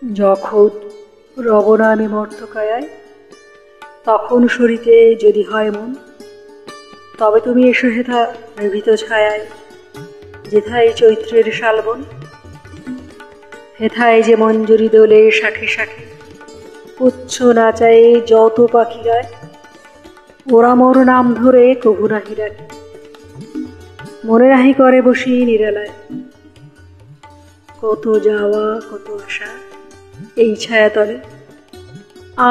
যখন রব না আমি মর্তকায়ায়, তখন সরিতে যদি হয় মন, তবে তুমি এসো হেথা নিভৃত ছায়ায়, যেথায় চৈত্রের শালবন। হেথায় যে মঞ্জুরি দোলে শাখে শাখে, পুচ্ছ নাচায়ে যত পাখি গায়, ওরা মোর নাম ধরে কভু নাহি ডাকে, মনে নাহি করে বসি নিরালায়। কত যাওয়া কত আশা এই ছায়াতলে,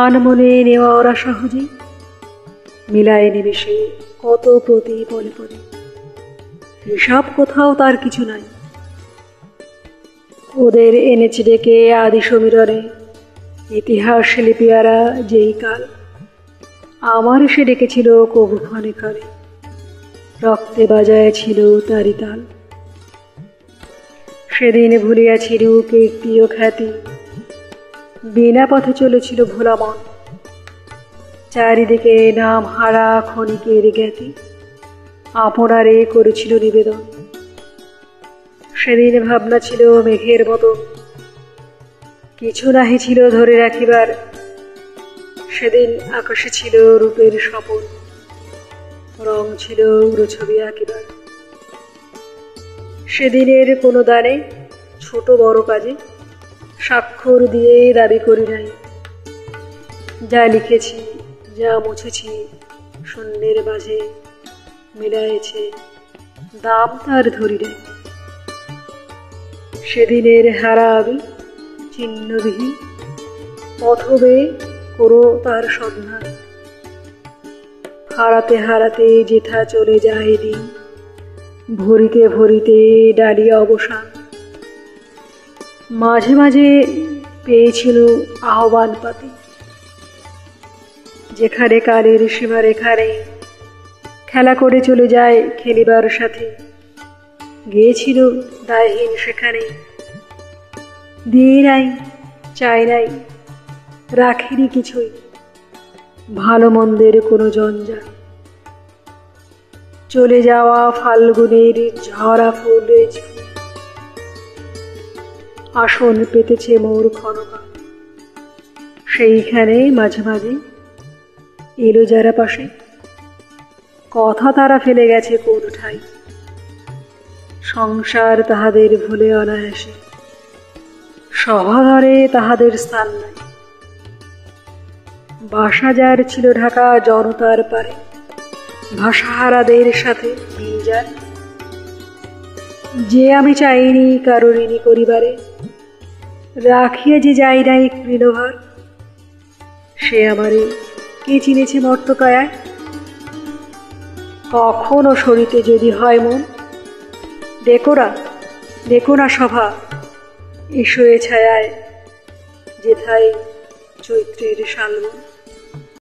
আন মনে নেওয়া ওরা সহজেই, মিলায় নিমেষে কত প্রতি পলে পলে, হিসাব কোথাও তার কিছু নাই। ওদের এনেছে ডেকে আদি সমীরণে, ইতিহাস লিপিয়ারা যেই কাল, আমার সে ডেকেছিল কবু ক্ষণে ক্ষণে, রক্তে বাজায় ছিল তারি তাল। সেদিন ভুলিয়াছিল কীর্তি ও খ্যাতি, বিনা পথে চলেছিল ভোলা মন, চারিদিকে নাম হারা ক্ষণিকের জ্ঞাতি, আপনারে করেছিল নিবেদন। সেদিন ভাবনা ছিল মেঘের মতো, কিছু নাহি ছিল ধরে রাখিবার, সেদিন আকাশে ছিল রূপের স্বপন, রং ছিল উড়োছবি আঁকিবার। সেদিনের কোনো দানে ছোট বড় কাজে স্বাক্ষর দিয়ে দাবি করি নাই, যা লিখেছি যা মুছেছি শূন্যের মাঝে মিলাইছে, দাম তার ধরি নাই। সেদিনের হারা আমি চিহ্নবিহীন, পথবে করো তার সন্ধান, হারাতে হারাতে যেথা চলে যায় দিন, ভরিতে ভরিতে ডালিয়া অবসান। মাঝে মাঝে পেয়েছিল আহ্বান পাতি, যেখানে কালের সীমারেখা নেই, খেলা করে চলে যায় খেলিবার সাথে, গিয়েছিল দায়হীন সেখানে। দিয়ে নাই চাই নাই রাখিনি কিছুই, ভালো মন্দের কোনো জঞ্জাল। চলে যাওয়া ফাল্গুনের ঝরা ফুলে আসন পেতেছে মোর ক্ষণকাল, সেইখানে মাঝে মাঝে এলো যারা পাশে, কথা তারা ফেলে গেছে কোন ঠাই, সংসার তাহাদের ভুলে অনায়াসে, সভাঘরে তাহাদের স্থান নাই। বাসা যার ছিল ঢাকা জনতার পারে, ভাষাহারাদের সাথে মিল যায়, যে আমি চাইনি কারো ঋণী করিবারে, রাখিয়া যে যাই নাই কৃণভার, সে আমারে কে চিনেছে মর্তকায়ায়। কখনো সরিতে যদি হয় মন, ডেকো না সভা, এসো এ ছায়ায়, যেথায় চৈত্রের শালবন।